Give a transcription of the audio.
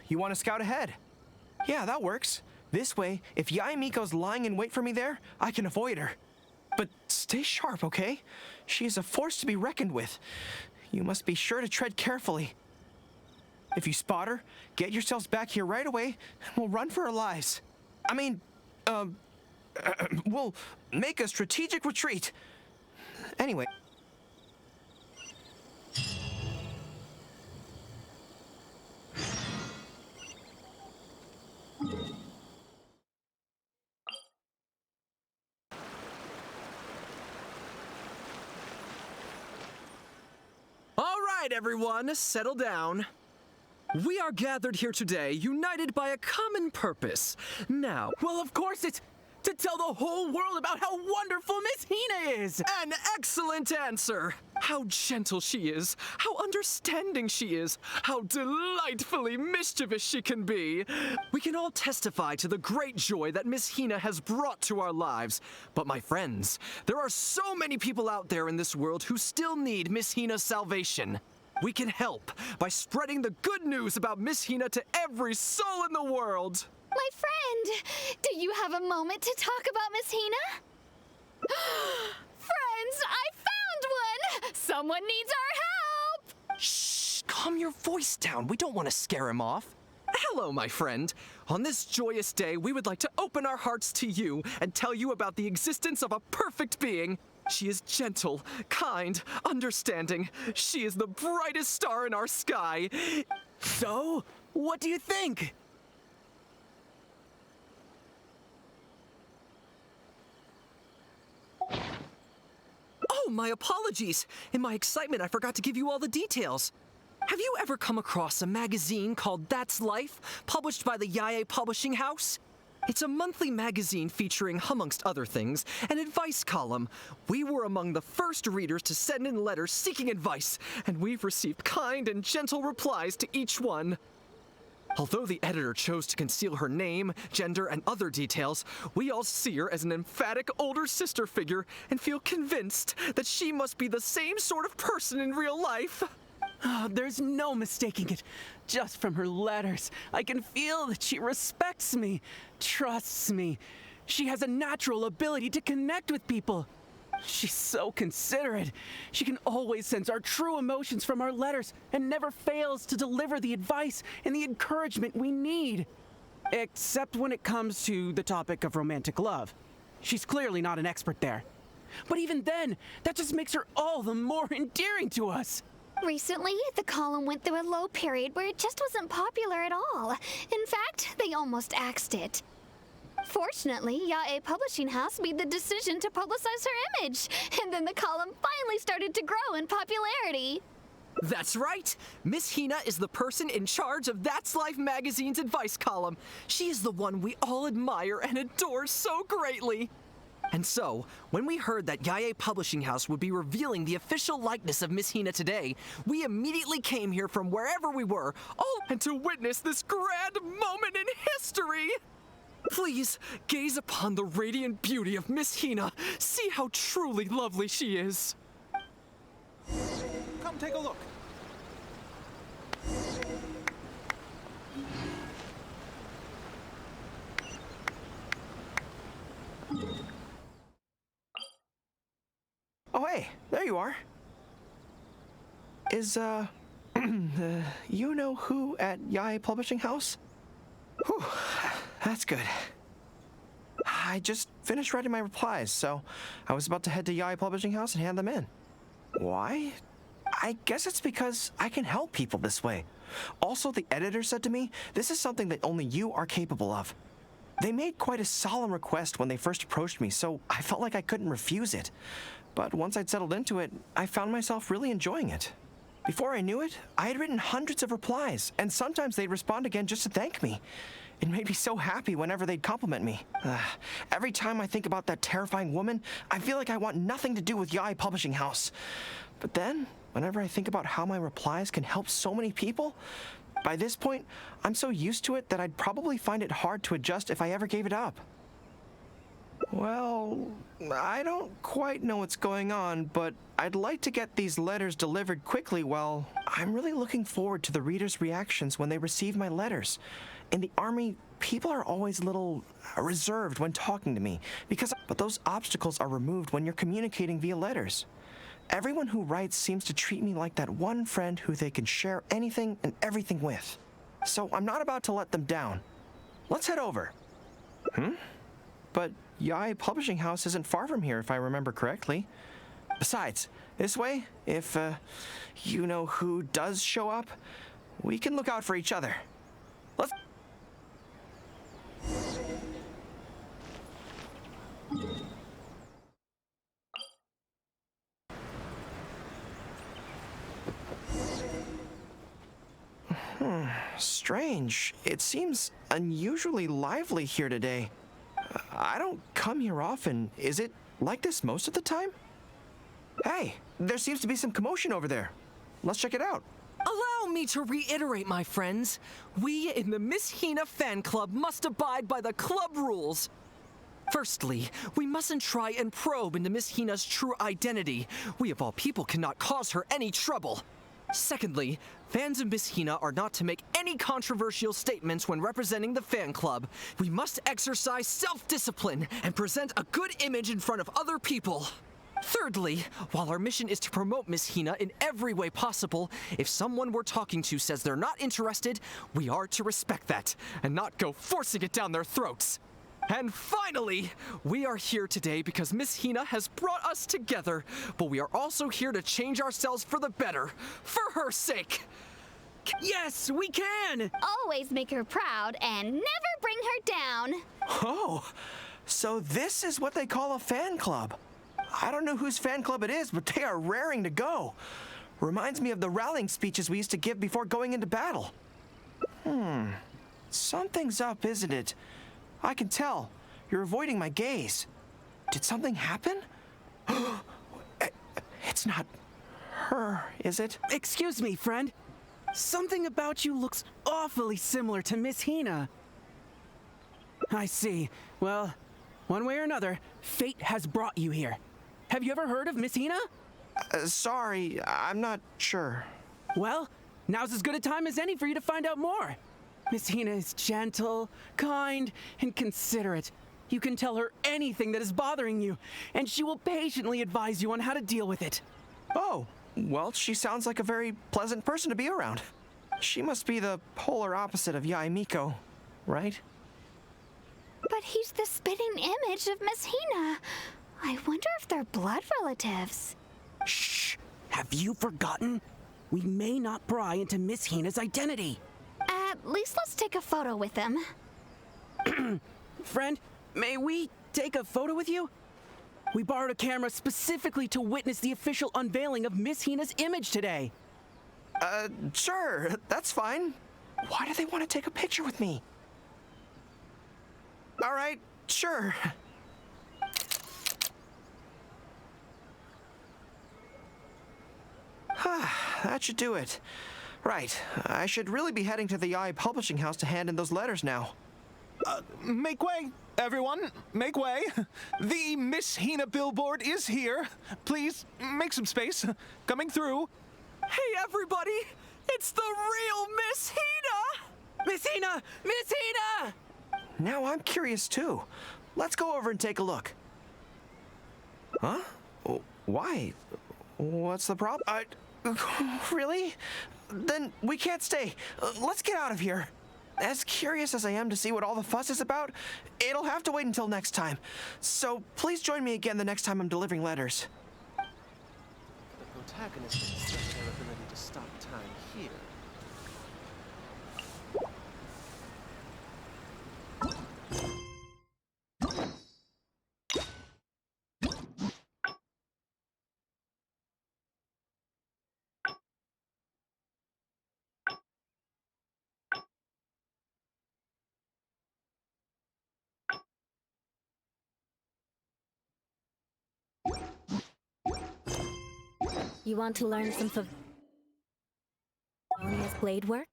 you want to scout ahead? Yeah, that works. This way, if Yae Miko's lying in wait for me there, I can avoid her. But stay sharp, okay? She is a force to be reckoned with. You must be sure to tread carefully. If you spot her, get yourselves back here right away, and we'll run for our lives. I mean, we'll make a strategic retreat. Anyway. All right, everyone, settle down. We are gathered here today, united by a common purpose. Now, Well, of course it's to tell the whole world about how wonderful Miss Hina is! an excellent answer! How gentle she is, how understanding she is, how delightfully mischievous she can be. We can all testify to the great joy that Miss Hina has brought to our lives. But my friends, there are so many people out there in this world who still need Miss Hina's salvation. We can help by spreading the good news about Miss Hina to every soul in the world. My friend, do you have a moment to talk about Miss Hina? Friends, I found one! Someone needs our help! Shh, calm your voice down. We don't want to scare him off. Hello, my friend. On this joyous day, we would like to open our hearts to you and tell you about the existence of a perfect being. She is gentle, kind, understanding. She is the brightest star in our sky. So, what do you think? Oh, my apologies. In my excitement, I forgot to give you all the details. Have you ever come across a magazine called That's Life, published by the Yae Publishing House? It's a monthly magazine featuring, amongst other things, an advice column. We were among the first readers to send in letters seeking advice, and we've received kind and gentle replies to each one. Although the editor chose to conceal her name, gender, and other details, we all see her as an emphatic older sister figure and feel convinced that she must be the same sort of person in real life. Oh, there's no mistaking it. Just from her letters, I can feel that she respects me, trusts me. She has a natural ability to connect with people. She's so considerate. She can always sense our true emotions from our letters and never fails to deliver the advice and the encouragement we need. Except when it comes to the topic of romantic love. She's clearly not an expert there. But even then, that just makes her all the more endearing to us. Recently, the column went through a low period where it just wasn't popular at all. In fact, they almost axed it. Fortunately, Yae Publishing House made the decision to publicize her image, and then the column finally started to grow in popularity. That's right! Miss Hina is the person in charge of That's Life magazine's advice column. She is the one we all admire and adore so greatly. And so, when we heard that Yae Publishing House would be revealing the official likeness of Miss Hina today, we immediately came here from wherever we were, all and to witness this grand moment in history! Please, gaze upon the radiant beauty of Miss Hina. See how truly lovely she is. Come take a look. Oh, hey, there you are. Is, you know who at Yae Publishing House? Whew, that's good. I just finished writing my replies, so I was about to head to Yae Publishing House and hand them in. Why? I guess it's because I can help people this way. Also, the editor said to me, this is something that only you are capable of. They made quite a solemn request when they first approached me, so I felt like I couldn't refuse it. But once I'd settled into it, I found myself really enjoying it. Before I knew it, I had written hundreds of replies, and sometimes they'd respond again just to thank me. It made me so happy whenever they'd compliment me. Every time I think about that terrifying woman, I feel like I want nothing to do with Yae Publishing House. But then, whenever I think about how my replies can help so many people, by this point, I'm so used to it that I'd probably find it hard to adjust if I ever gave it up. Well, I don't quite know what's going on, but I'd like to get these letters delivered quickly. Well, I'm really looking forward to the readers' reactions when they receive my letters. In the army, people are always a little reserved when talking to me, but those obstacles are removed when you're communicating via letters. Everyone who writes seems to treat me like that one friend who they can share anything and everything with. So I'm not about to let them down. Let's head over. But Yae Publishing House isn't far from here, if I remember correctly. Besides, this way, if you know who does show up, we can look out for each other. Let's... Strange. It seems unusually lively here today. I don't come here often. Is it like this most of the time? Hey, there seems to be some commotion over there. Let's check it out. Allow me to reiterate, my friends. We in the Miss Hina fan club must abide by the club rules. Firstly, we mustn't try and probe into Miss Hina's true identity. We of all people cannot cause her any trouble. Secondly, fans of Miss Hina are not to make any controversial statements when representing the fan club. We must exercise self-discipline and present a good image in front of other people. Thirdly, while our mission is to promote Miss Hina in every way possible, if someone we're talking to says they're not interested, we are to respect that and not go forcing it down their throats. And finally, we are here today because Miss Hina has brought us together, but we are also here to change ourselves for the better, for her sake. Yes, we can! Always make her proud and never bring her down. Oh, so this is what they call a fan club. I don't know whose fan club it is, but they are raring to go. Reminds me of the rallying speeches we used to give before going into battle. Something's up, isn't it? I can tell. You're avoiding my gaze. Did something happen? It's not her, is it? Excuse me, friend. Something about you looks awfully similar to Miss Hina. I see. Well, one way or another, fate has brought you here. Have you ever heard of Miss Hina? Sorry, I'm not sure. Well, now's as good a time as any for you to find out more. Miss Hina is gentle, kind, and considerate. You can tell her anything that is bothering you, and she will patiently advise you on how to deal with it. Oh, well, she sounds like a very pleasant person to be around. She must be the polar opposite of Yae Miko, right? But he's the spitting image of Miss Hina. I wonder if they're blood relatives. Shh! Have you forgotten? We may not pry into Miss Hina's identity. At least let's take a photo with them. Friend, may we take a photo with you? We borrowed a camera specifically to witness the official unveiling of Miss Hina's image today. Sure, that's fine. Why do they want to take a picture with me? All right, sure. That should do it. Right, I should really be heading to the Yae Publishing House to hand in those letters now. Make way, everyone. Make way. The Miss Hina billboard is here. Please, make some space. Coming through. Hey, everybody! It's the real Miss Hina! Miss Hina! Miss Hina! Now I'm curious too. Let's go over and take a look. Huh? Why? What's the problem? Really? Then we can't stay. Let's get out of here. As curious as I am to see what all the fuss is about, it'll have to wait until next time. So please join me again the next time I'm delivering letters. The protagonist has their ability to stop time here. You want to learn some Favonia's blade work?